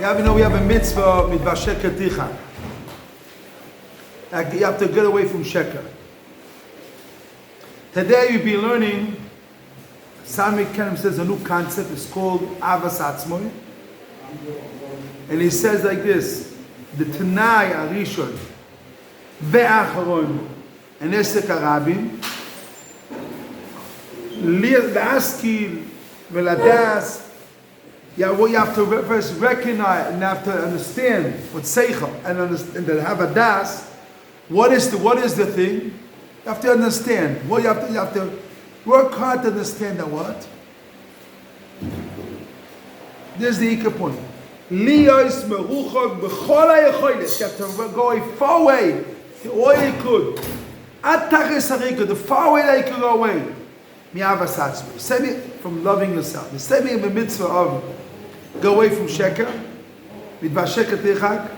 we have a mitzvah mitzvah sheker ticha. You have to get away from sheker. Today we'll be learning. Sami Kenem says a new concept. It's called avas atzmoi, and he says like this: the Tanai Arishon ve'acharon and Esek Arabim L'Askil ve'Ladas. Yeah, well, you have to first recognize and have to understand what seichel and then have a das. What is the thing? You have to understand. What you have to work hard to understand that what. This is the Ika point. Liyos meruchok b'chol hayecholes. You have to go far away, all you could. At tachis harikah, the far away that you could go away. Mi'avas atzmoi. Save me from loving yourself. Save me in the mitzvah of go away from sheker. Midbar sheker tichak.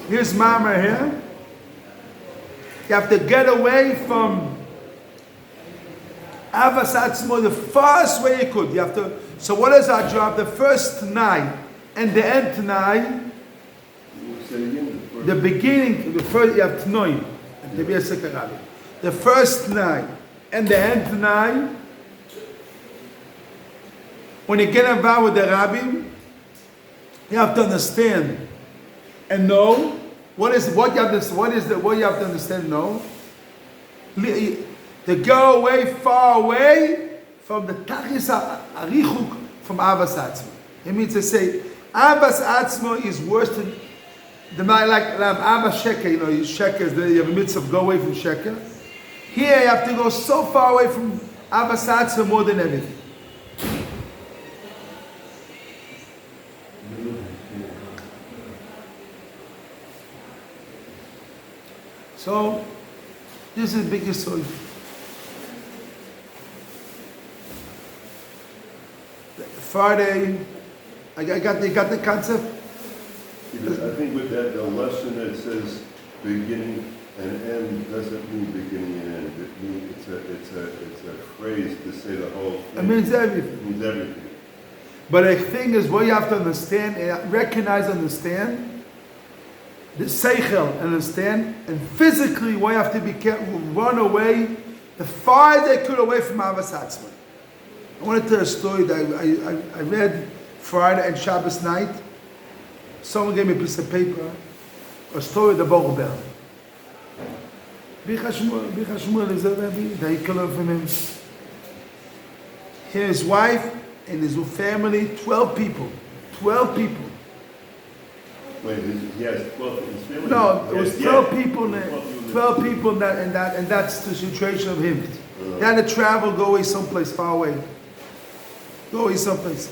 Here's Mama here. You have to get away from avas atzmoi the farthest way you could. You have to. So what is our job? The first night and the end tonight. The beginning, the first you have tnoim. The first night and the end tonight. When you get involved with the Rabbi, you have to understand and know what you have to understand. Know to go away, far away from the tachis arichuk from avas atzmo. It means to say avas atzmo is worse than the like avas sheker. You know, sheker is you have a mitzvah of go away from sheker. Here you have to go so far away from avas atzmo more than anything. So this is the biggest story. Friday, I got the concept. Because I think with that, the lesson that says beginning and end doesn't mean beginning and end. It means it's a phrase to say the whole thing. It means everything. It means everything. But the thing is, what you have to understand, recognize, understand, the seichel, understand, and physically, what you have to be careful, run away the farthest they could away from avas atzmoi. I want to tell a story that I read Friday and Shabbos night. Someone gave me a piece of paper, a story of the Bogobel. Bichashmuel is a Rabbi that he could learn from him. His wife and his family, 12 people. 12 people. Wait, he has 12 in his family? No, it was 12 people. 12 people, and that's the situation of him. He had to travel, go away someplace far away. Go away someplace.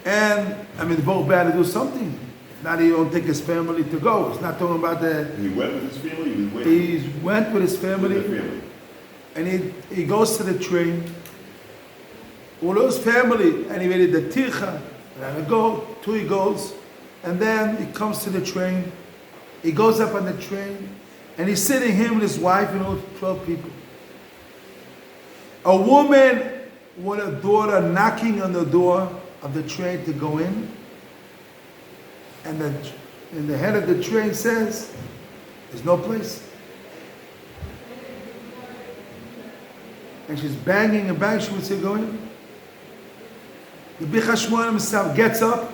And, I mean, both bad to do something. Now he don't take his family to go. It's not talking about the... He went with his family? He went with his family. And he goes to the train. All his family, and he made it the tircha. And he goes. And then he comes to the train. He goes up on the train. And he's sitting, him and his wife, 12 people. A woman with a daughter knocking on the door of the train to go in. And the head of the train says, there's no place. And she's banging and banging. She would say, go in. The Bichashmuel himself gets up.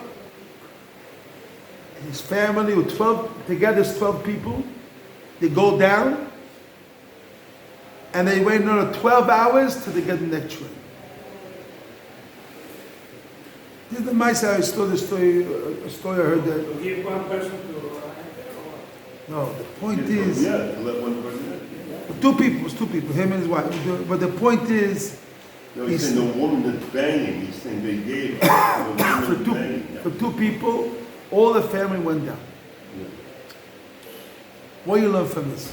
And his family with 12, together is 12 people. They go down. And they wait another 12 hours till they get the next train. This is the Mussar. I told a story I heard that. To give one person to No, the point is. Yeah, to let one person in. Two people, him and his wife. But the point is. No, he's saying the woman that's banging, he's saying they gave the woman banging. For two people, all the family went down. Yeah. What do you learn from this?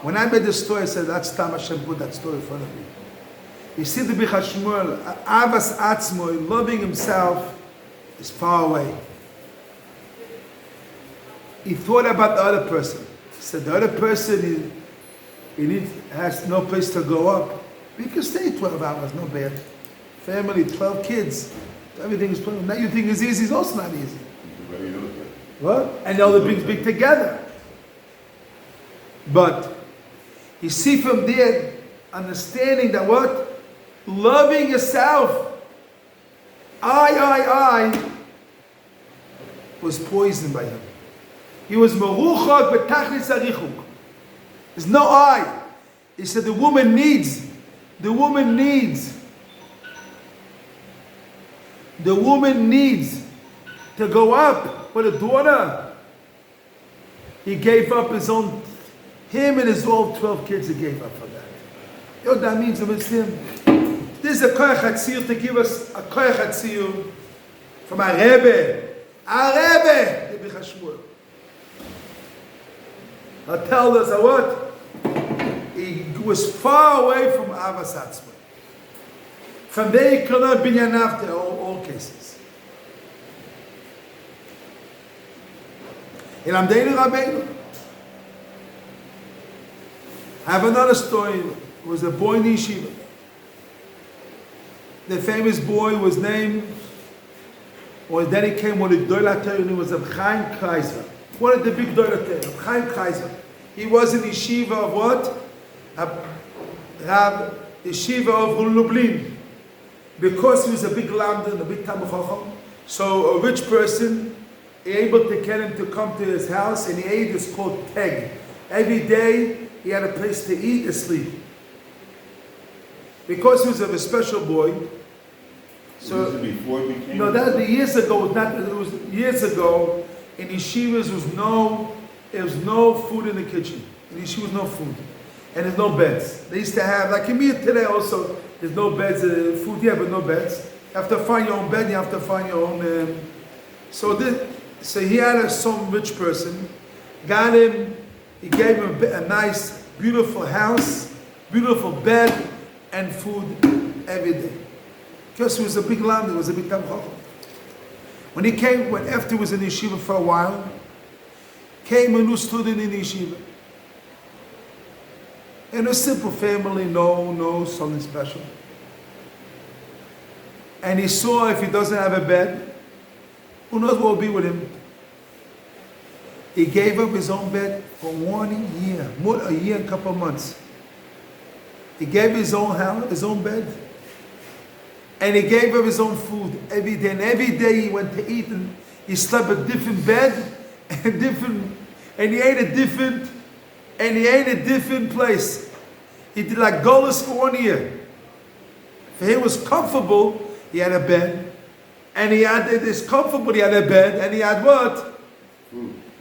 When I made this story, I said, that's Tam Hashem put that story in front of me. You see the Bichashmuel, avas atzmoi, loving himself, is far away. He thought about the other person. He said, the other person, has no place to go up. We can stay 12 hours, no bad. Family, 12 kids. Everything is put. That you think is easy is also not easy. Everybody knows that. What? And all the big together. But you see from there, understanding that what? Loving yourself. I was poisoned by him. He was meruchak betachlis harichuk. There's no I. He said the woman needs to go up with a daughter. He gave up him and his all 12 kids, he gave up for that. You know what that means, Muslim? This is a koyach hatzir to give us a koyach hatzir from our Rebbe. Our Rebbe, the Bichashmur. He'll tell us what? He was far away from Avas Atzma. From there he could not be after all cases. In Amdeinu Rabbeinu. I have another story. It was a boy in Yeshiva. The famous boy was named, or then he came with a Doilater, and he was a Chaim Kaiser. One of the big Doilater, Chaim Kaiser. He was in Yeshiva of what? Yeshiva of Lublin. Because he was a big Lamdan, a big Talmid Chacham, so a rich person, able to get him to come to his house, and he ate is called Teg. Every day he had a place to eat and sleep. Because he was a special boy. So was it before it became? No, that was years ago. It was years ago. In yeshivas, there was no food in the kitchen. In yeshivas, no food, and there's no beds. They used to have, like in here today, also there's no beds. Food, yeah, but no beds. You have to find your own bed. You have to find your own. So he had some rich person, got him. He gave him a nice, beautiful house, beautiful bed, and food every day. Because he was a big land, he was a big Talmid Chacham. When after he was in yeshiva for a while, came a new student in yeshiva. And a simple family, no something special. And he saw if he doesn't have a bed, who knows what will be with him. He gave up his own bed for 1 year, a year and a couple of months. He gave his own house, his own bed, and he gave up his own food every day. And every day he went to eat, and he slept a different bed, and he ate a different place. He did like Goldstein for 1 year. For him it was comfortable. He had a bed, and he had this comfortable. He had a bed, and he had what?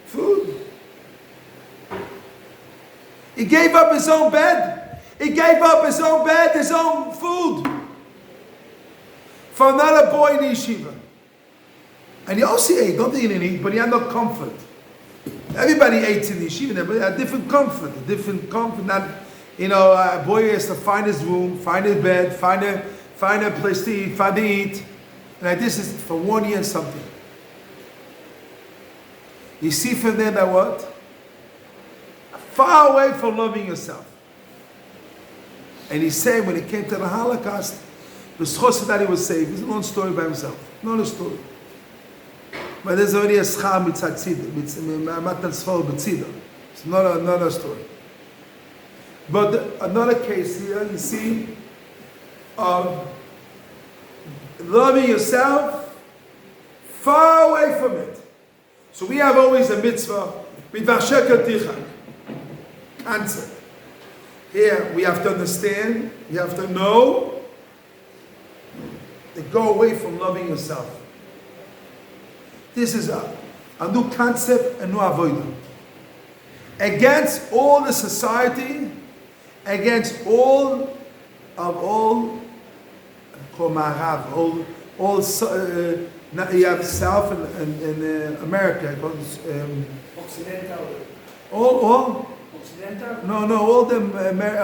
Food. He gave up his own bed. He gave up his own bed, his own food, for another boy in yeshiva. And he also ate, don't think he didn't eat, but he had no comfort. Everybody ate in yeshiva, but he had different comfort, not, a boy has to find his room, find his bed, find a place to eat, find to eat. And this is for 1 year and something. You see from there that what? Far away from loving yourself. And he said when he came to the Holocaust, the schos that he was saved. It's a long story by himself. Not a story. But there's already a schar mitzad tzida. It's not a story. But another case here, you see, of loving yourself, far away from it. So we have always a mitzvah, answer. Here we have to understand, you have to know, to go away from loving yourself. This is a new concept, a new avodah. Against all the society, against all you have South and America. Occidental. All? Occidental? No,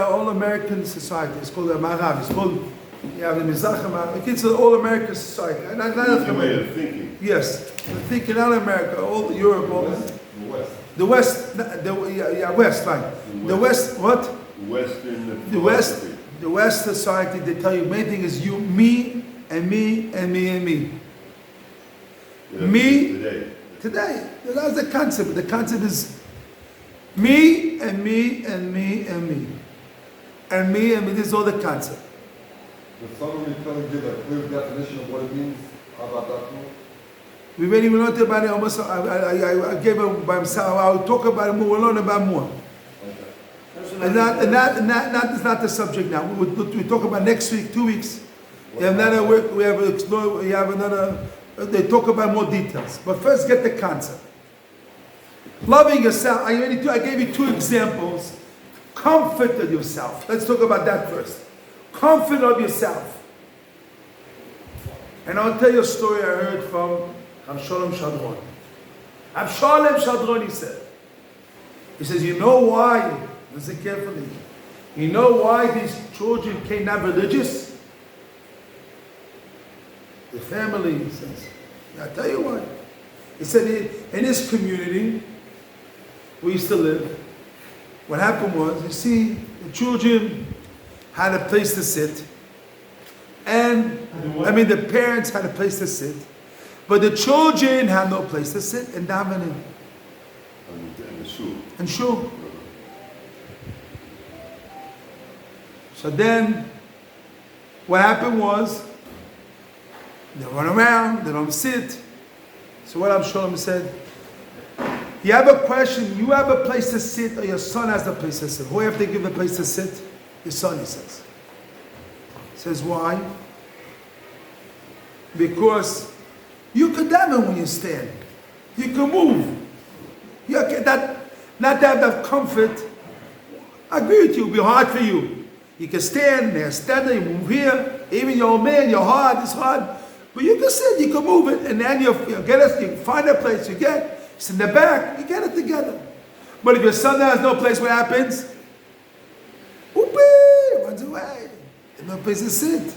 all American society. It's called the Marav. It's called, you have the Mizrach, it's an all American society. And It's a way of thinking. Yes, thinking out of America, all Europe, all The West. West, right. The West, what? Western The West society, they tell you main thing is you, me, and me, and me, and me. Me, Today. today. That's the concept. The concept is me and me and me and me. And me and me. This is all the concept. Does someone tell you give a clear definition of what it means? How about that one? We already learned about it almost. I gave it by himself. I'll talk about it more. We'll learn about more. And it's not the subject now. We talk about next week, 2 weeks. We have another work. We have another. They talk about more details. But first, get the concept. Loving yourself. I gave you 2 examples. Comfort of yourself. Let's talk about that first. Comfort of yourself. And I'll tell you a story I heard from Shalom Shadron. Shalom Shadron, he says, you know why? Listen carefully. You know why these children came not religious? The family, he says. I'll tell you why. He said in his community, we used to live, what happened was, you see, the children had a place to sit. And, the parents had a place to sit. But the children had no place to sit and davening. And shul. So then, what happened was, they run around, they don't sit. So what Shalom said, you have a question, you have a place to sit, or your son has a place to sit. Who have to give a place to sit? Your son, he says. He says, why? Because you can daven when you stand. You can move. You can, not to have that comfort. I agree with you, it'll be hard for you. You can stand there, you move here. Even your old man, your heart is hard. But you can sit, you can move it, and then you find a place, you sit in the back, you get it together. But if your son has no place, what happens? Whoopee, runs away. There's no place to sit.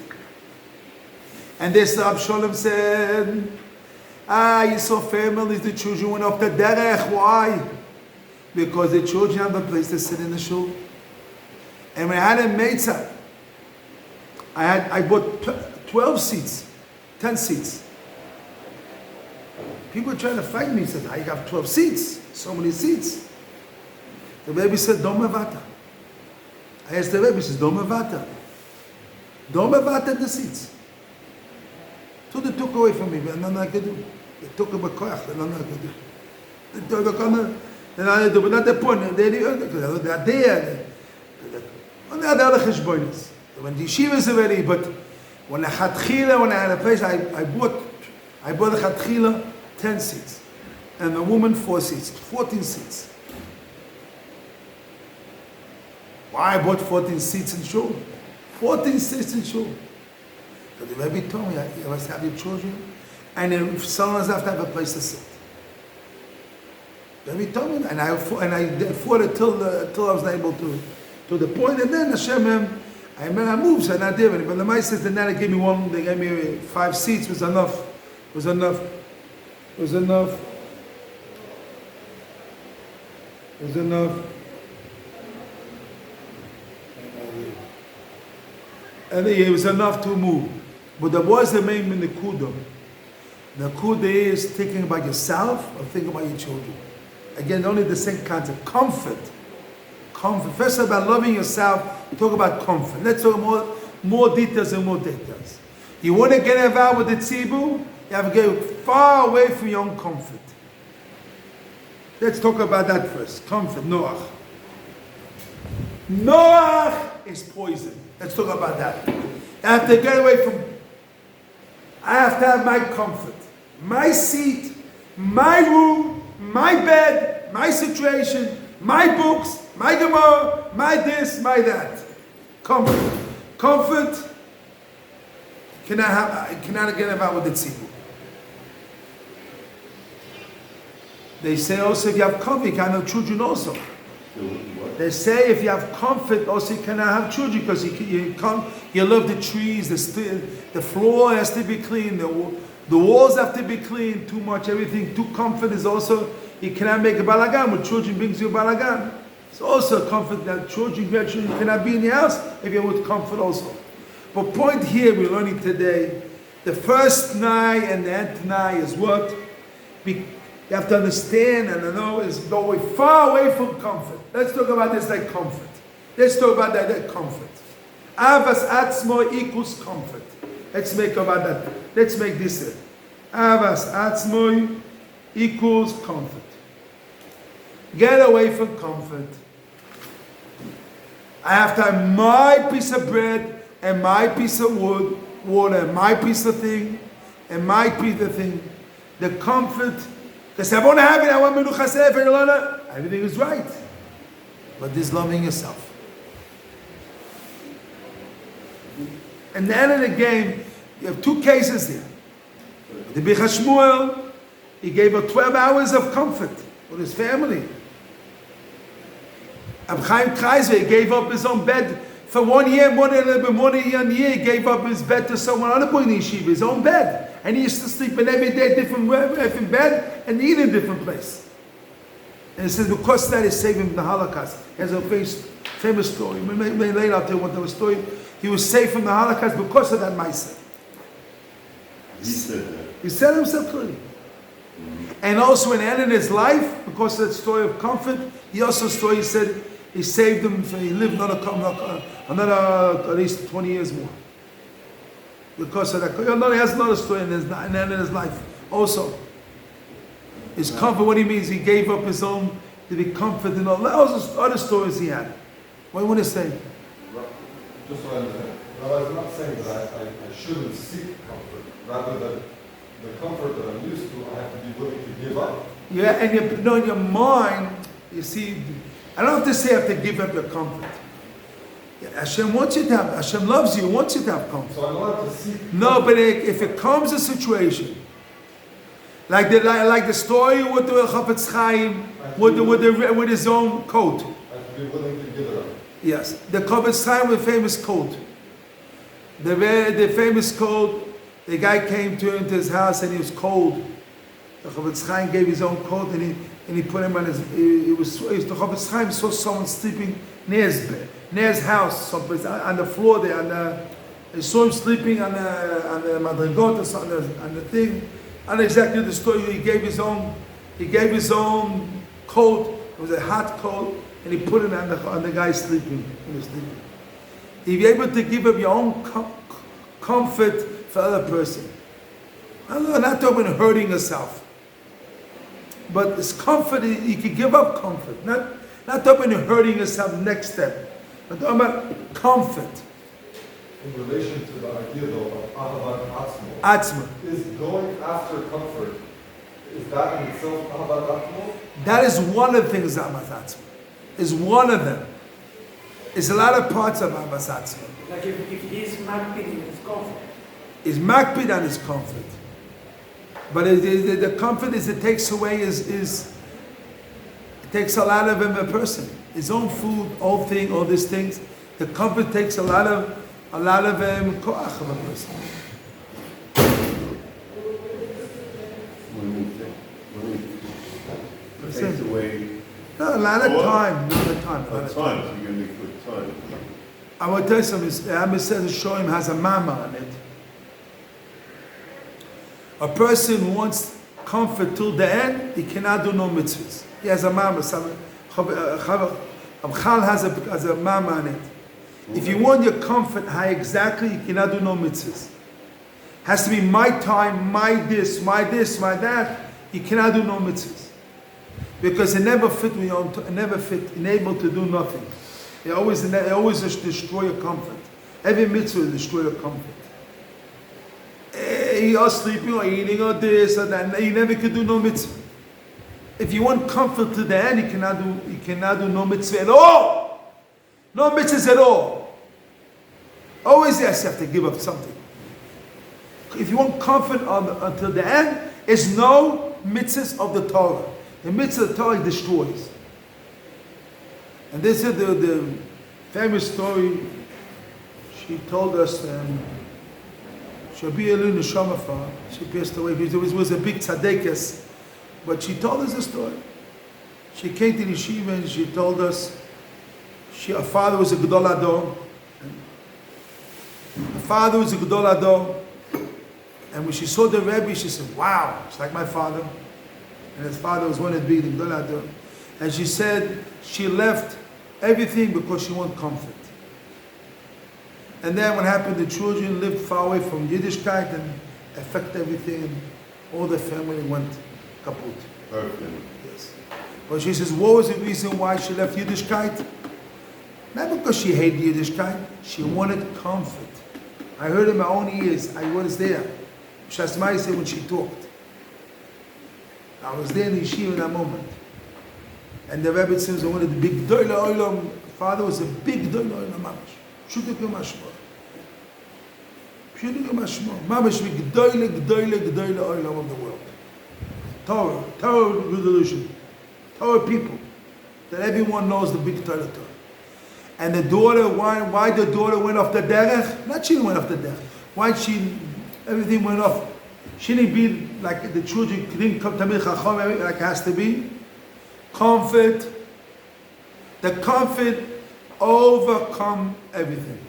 And this Shalom said, you saw families, the children went off the derech. Why? Because the children have no place to sit in the shul. And when I had a meitzah, I bought 12 seats, 10 seats. People were trying to fight me. Said, you have 12 seats, so many seats. The Rabbi said, Don't mevata. I asked the Rabbi, he says, Don't mevata. Don't mevata the seats. So they took away from me, but nothing I could do. They took a bakoach, but nothing I could do. But not the point. They're there. On the other cheshbonis. When the yeshiva is already, but when I had a place, I bought a chatchila 10 seats, and the woman 4 seats, 14 seats. Why I bought 14 seats in shul? 14 seats in shul. But the Rabbi told me, you must have your children, and if someone has to have a place to sit. The Rabbi told me that, and I fought it till I was able to the point, and then Hashem, I moved, so I not did it. But the Mai says, then they gave me 5 seats, was enough. And it was enough to move. But there was the main nekuda. The nekuda is thinking about yourself or thinking about your children. Again, only the same concept. Comfort. First about loving yourself, talk about comfort. Let's talk more details and more details. You want to get involved with the tzibur, you have to get far away from your own comfort. Let's talk about that first. Comfort, Noach. Noach is poison. Let's talk about that. I have to get away from, I have to have my comfort. My seat, my room, my bed, my situation, my books, my Gemara, my this, my that. Comfort. Comfort. I cannot get involved with the tzibur. They say also if you have comfort, you can have children also. They say if you have comfort, also you cannot have children because you love the trees, the floor has to be clean, the walls have to be clean, too much, everything, too comfort is also, you cannot make a balagan. When children brings you a balagan. It's also a comfort that children cannot be in the house if you're with comfort also. But point here we're learning today, the first night and the end night is what? You have to understand, and I know it's going far away from comfort. Let's talk about this like comfort. Let's talk about that comfort. Avas atzmo equals comfort. Let's make about that. Let's make this it. Avas atzmo equals comfort. Get away from comfort. I have to have my piece of bread and my piece of wood, water, and my piece of thing, and my piece of thing. The comfort. Because I want to have it, I want menuchas efed, everything is right. But this loving yourself. And the end of the game, you have two cases here. The Bichashmuel, he gave her 12 hours of comfort with his family. Chaim Kreiser, he gave up his own bed for 1 year, more than a year, he gave up his bed to someone other boy in the yeshiva, his own bed. And he used to sleep in every day, different bed, and eat in a different place. And he says, because that is saving from the Holocaust. He has a famous story. Later I'll tell you what the story. He was saved from the Holocaust because of that Maisa. He said that. He said himself clearly. And also in the end of his life, because of that story of comfort, he also story, he said, he saved him, he lived another at least 20 years more. Because of that. He has another story in the end of his life. Also, his comfort, what he means, he gave up his own to be comfort and all those other stories he had. What do you want to say? Just so I understand. Well, I'm not saying that I shouldn't seek comfort. Rather than the comfort that I'm used to, I have to be willing to give up. Yeah, and in your mind, you see, I don't have to say you have to give up your comfort. Hashem wants you to have, Hashem loves you, wants you to have comfort. So I'm allowed to seek No, comfort. but if it comes a situation, like the story with the Chafetz Chaim, with his own coat. I have to be willing to give it up. Yes, the Chafetz Chaim with famous coat. The famous coat, the guy came to his house and he was cold. The Chafetz Chaim gave his own coat and he put him on his. The Chafetz Chaim saw someone sleeping near his house, someplace on the floor there. He saw him sleeping on the madrigot on the thing. And exactly the story. He gave his own coat. It was a hot coat, and he put it on the guy sleeping. He was sleeping. If you're able to give up your own comfort for other person, I'm not talking about hurting yourself, but it's comfort. You can give up comfort, not talking about hurting yourself. Next step, but talking about comfort. In relation to the idea though of Ahavat Atzmo, Atzma. is going after comfort, is that in itself Ahavat Atzmo? That is one of the things that Ahavat Atzma is one of them. It's a lot of parts of Ahavat Atzma. Like if he is makpid in his comfort. Is makpid on his comfort, but the comfort is it takes away it takes a lot of him a person, his own food, all these things. The comfort takes a lot of koach of a person. When we takes away No, a lot of time. a time, so you're going to put time. I want to tell you something. Amos says the Shoim has a mama on it. A person wants comfort till the end, he cannot do no mitzvahs. He has a mama. Chal has a mama on it. If you want your comfort, how exactly, you cannot do no mitzvahs. Has to be my time, my this, my that. You cannot do no mitzvahs. Because it never fit enabled to do nothing. It always destroy your comfort. Every mitzvah will destroy your comfort. You're sleeping or eating or this or that. You never could do no mitzvah. If you want comfort to the end, you cannot do no mitzvah at all. No mitzvahs at all. Always yes, you have to give up something. If you want comfort until the end, it's no mitzvahs of the Torah. The mitzvah of the Torah destroys. And this is the famous story she told us. She passed away. It was a big tzaddikus, but she told us a story. She came to the yeshiva and she told us her father was a Gedol Ador. Her father was a Gedol Ador. And when she saw the Rebbe, she said, wow, it's like my father. and his father was one of the big Gdolei. And she said she left everything because she wanted comfort. And then what happened, the children lived far away from Yiddishkeit and affected everything, and all the family went kaput. Perfect. Yes. But she says, what was the reason why she left Yiddishkeit? Not because she hated Yiddishkeit, she wanted comfort. I heard in my own ears, I was there. Shasmai said when she talked. I was there in the yeshiva in that moment. And the Rebbe says, one of the big Doyle Olam, father was a big Doyle Olam Mamash. Pshutik Mashmo. Pshutik Mashmo. Mamash big Doyle Olam of the world. Torah revolution. Torah people. That everyone knows the big Torah. And the daughter, why the daughter went off the derech? Not she went off the derech. Why everything went off? She didn't be like the children, didn't come to me chacham like it has to be. Comfort. The comfort overcome everything.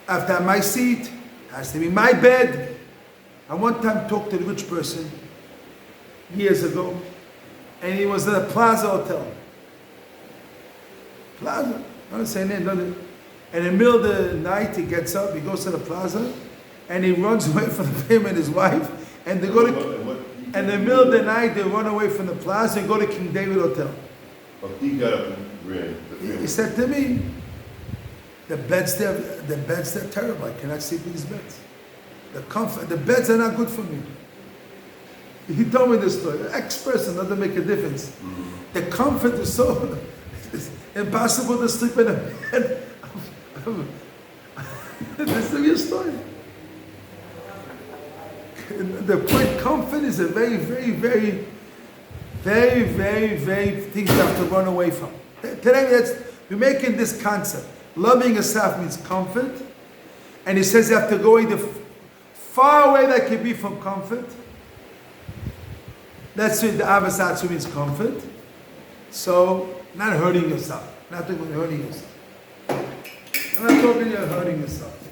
After my seat, has to be my bed. I one time talked to a rich person years ago, and he was at a Plaza Hotel. Plaza, I don't say name, doesn't it? And in the middle of the night, he gets up, he goes to the plaza, and he runs away from him and his wife, and they go to, and in the middle of the night, they run away from the plaza and go to King David Hotel. But he got up and ran. He said to me, the beds they're terrible. I cannot sleep in these beds. The comfort, the beds are not good for me. He told me this story. The ex-person doesn't make a difference. Mm-hmm. The comfort is so it's impossible to sleep in a bed. This is your story. The point, comfort is a very thing you have to run away from. Today, we're making this concept. Loving yourself means comfort. And he says you have to go either far away that can be from comfort. That's what the Avasatsu means, comfort. So, not hurting yourself. Not talking about hurting yourself. I'm not talking about hurting yourself.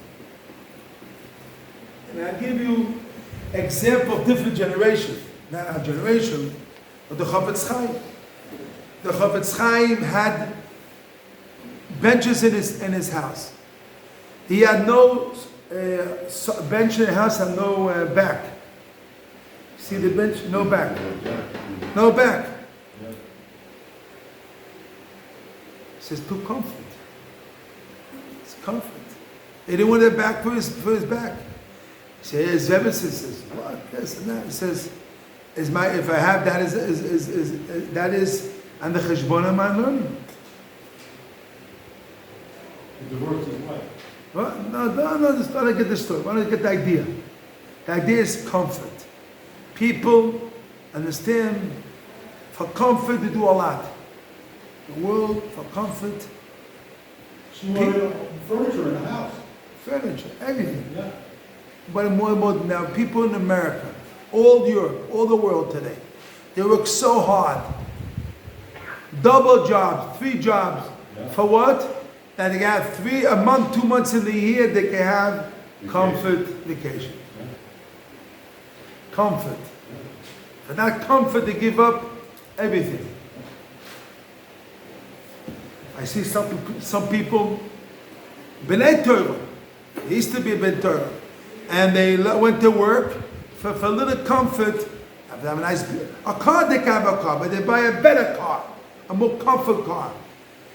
And I'll give you example of different generations. Not our generation, but the Chofetz Chaim. The Chofetz Chaim had benches in his house. He had no bench in the house and no back. See the bench? No back. No back. It says too comfort. It's comfort. He didn't want a back for his back. He says, says, what? This and that. He says, if I have that is on the cheshbon of my learning. He divorced his wife. What? No, just try to get the story. I want to get the idea. The idea is comfort. People understand, for comfort they do a lot. The world, for comfort. She wanted furniture in the house. Furniture, everything. Yeah. But more and more now, people in America, all Europe, all the world today, they work so hard. Double jobs, 3 jobs. Yeah. For what? That they have a month, 2 months in the year, they can have comfort vacation. Yeah. Comfort. For that comfort, they give up everything. I see some people, B'nai Torah, they used to be B'nai Torah, and they went to work for a little comfort. Have a nice car, they can have a car, but they buy a better car, a more comfort car.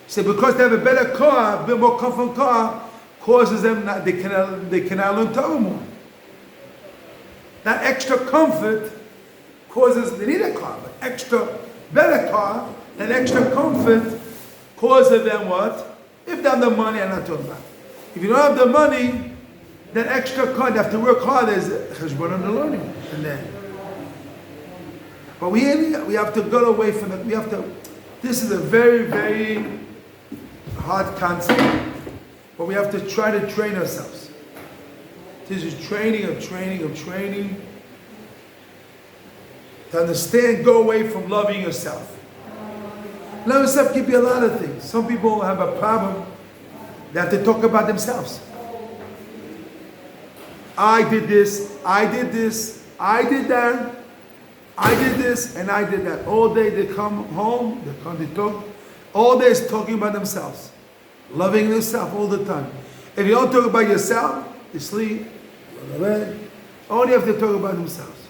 So because they have a better car, a more comfort car, causes them they cannot learn Torah more. That extra comfort causes, they need a car, but extra better car, that extra comfort causes them what? If they have the money, I'm not talking about. If you don't have the money, that extra car, they have to work hard, there's cheshbon on the learning. And then, but we have to go away from it. This is a very hard concept, but we have to try to train ourselves. This is training to understand, go away from loving yourself. Love yourself can be a lot of things. Some people have a problem. They have to talk about themselves. I did this, I did that. I did this and I did that. All day they come home, they talk. All day is talking about themselves. Loving themselves all the time. If you don't talk about yourself, you sleep, you go to bed. Only have to talk about themselves.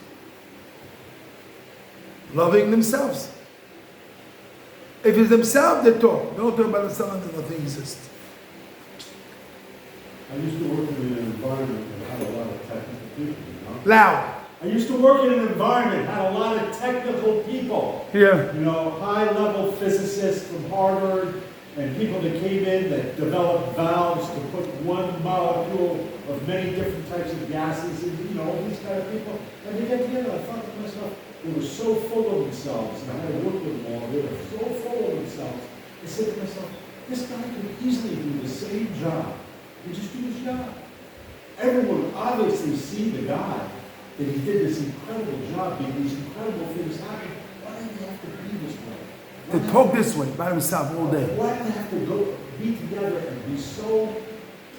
Loving themselves. If it's themselves, they talk. Don't talk about themselves, and nothing exists. I used to work in an environment that had a lot of technical people, you know? Loud. I used to work in an environment that had a lot of technical people. Yeah. You know, high-level physicists from Harvard and people that came in that developed valves to put one molecule of many different types of gases in, you know, all these kind of people. And they get together, I thought to myself, they were so full of themselves, and I had to work with them all, they were so full of themselves. I said to myself, this guy could easily do the same job. He just do his job. Everyone would obviously see the guy that he did this incredible job, making these incredible things happen. Why do they have to be this way? They talk this way by themselves all day. Why do they have to go be together and be so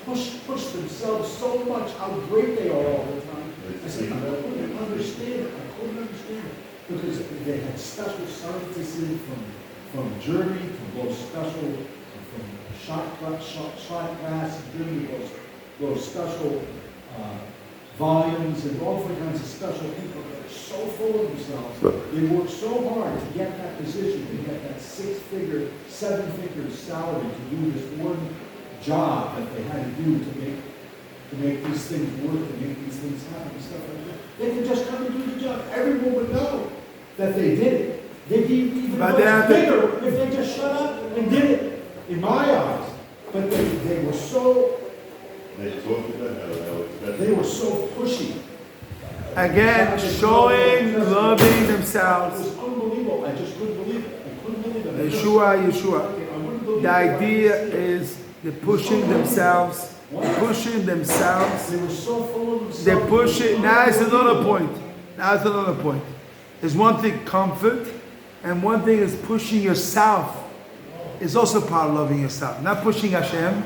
push themselves so much how great they are all the time? I said, I couldn't understand it. I couldn't understand it. Because they had special scientists in from Germany to blow special from shot glass in Germany, those special volumes and all different kinds of special people that are so full of themselves. They work so hard to get that position, to get that 6-figure, 7-figure salary to do this one job that they had to do to make these things work, to make these things happen and stuff like that. They could just come and do the job. Everyone would know that they did it. They'd be even much bigger if they just shut up and did it, in my eyes. But they were so... They were so pushy. Again, showing, loving themselves. It was unbelievable. I just couldn't believe it. I couldn't believe it. Yeshua. The idea is they're pushing themselves. They're pushing themselves. They were so full of themselves. They're pushing. Now it's another point. There's one thing, comfort, and one thing is pushing yourself. It's also part of loving yourself. Not pushing Hashem,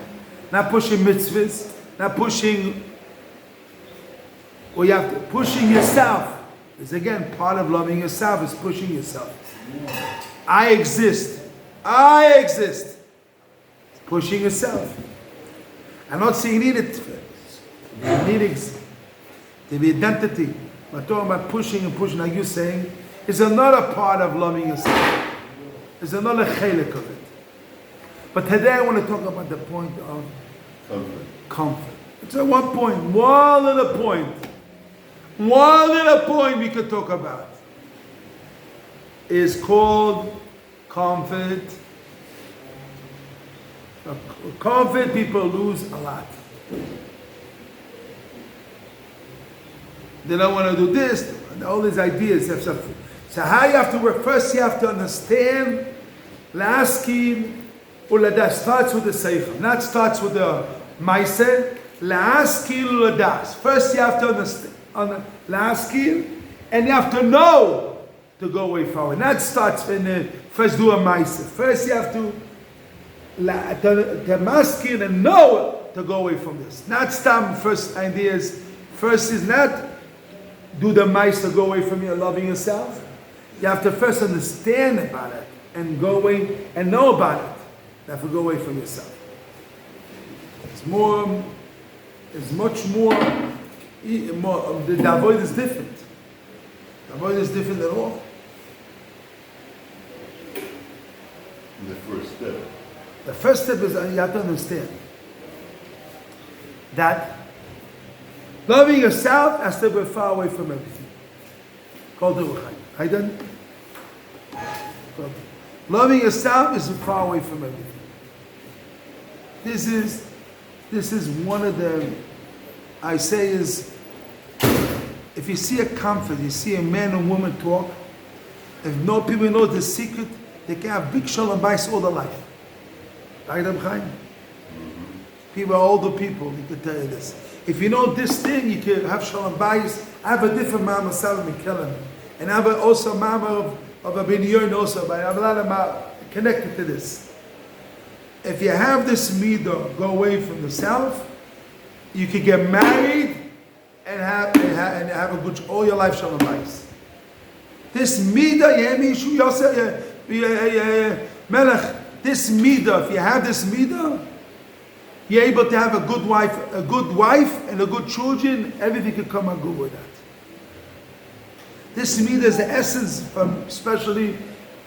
not pushing mitzvahs, not pushing. Well, you have to pushing yourself. Is again part of loving yourself. Is pushing yourself. I exist. It's pushing yourself. I'm not saying you need it. You need it to be identity. But talking about pushing and pushing, like you're saying, is another part of loving yourself. It's another chelik of it. But today I want to talk about the point of comfort. It's at one little point we could talk about is called comfort. Comfort people lose a lot. They don't want to do this, all these ideas. So how you have to work? First you have to understand, La'askim, Uladas starts with the Seichel, not starts with the Maaseh. La'askim Uladas. First you have to understand, La'askim, and you have to know to go way forward. Not starts when first do a Maaseh. First you have to masking and know to go away from this. Not stop first ideas. First is not do the mice to go away from you loving yourself. You have to first understand about it and go away and know about it. You have to go away from yourself. It's much more, the avoid is different. The avoid is different at all. The first step. The first step is you have to understand that loving yourself has to be far away from everything. Loving yourself is far away from everything. This is one of the, I say is, if you see a comfort, you see a man and woman talk, if no people know the secret, they can have big shalom bayis all their life. Right, Chaim? People, older people, you can tell you this. If you know this thing, you can have shalom bayis. I have a different mama, Salam Kelim, and I have also mama of a ben Yoin also, but I have a lot of mama connected to this. If you have this midah, go away from the self, you can get married and have a good all your life shalom bayis. This midah, Yemishu Yosef, Melech, this midah, if you have this midah, you're able to have a good wife and a good children, everything can come out good with that. This midah is the essence from especially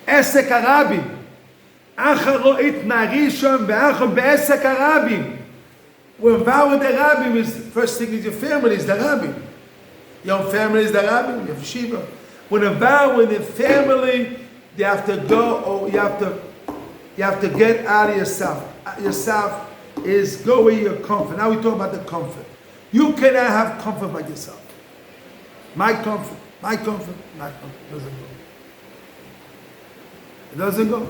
Esek Arabim. Acharo it Marishon ve'achar be'esek Arabim. When vow with the Rabbim is, first thing is your family is the Rabbim. Your family is the Rabbim, your Yeshiva. When a vow with the family, you have to go, or you have to get out of yourself. Yourself is go where you're comfort. Now we talk about the comfort. You cannot have comfort by yourself. My comfort, my comfort, my comfort. It doesn't go. It doesn't go.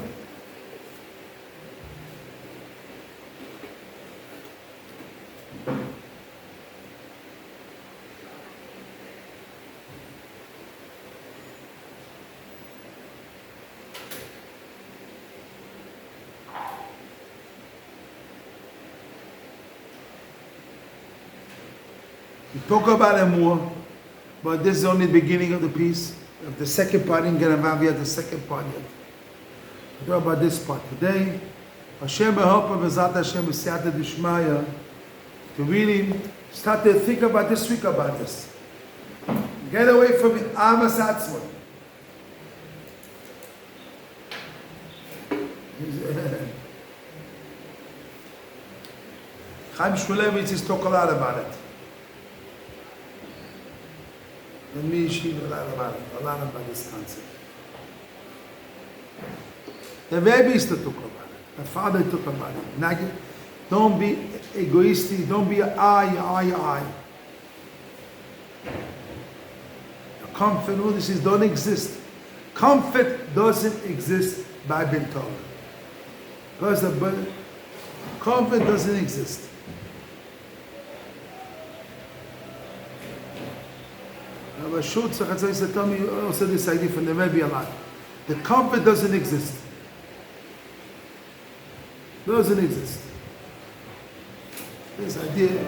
We talk about it more, but this is only the beginning of the piece. Of the second part, in Ganav, the second part yet. We talk about this part today. Hashem help us, Hashem Siyata Dishmaya, to really start to think about this week about this. Get away from Amas Atzma. Chaim Shmulevitz is talk a lot about it. And me, Yeshiva, a lot about this concept. The Rabbi used to talk about it. The father talked about it. Don't be egoistic. Don't be I. Comfort, all this don't exist. Comfort doesn't exist by being Torah. Because the comfort doesn't exist. Rabbi Schultz used to tell me also this idea from the Rabbi a lot. The comfort doesn't exist. Doesn't exist. This idea.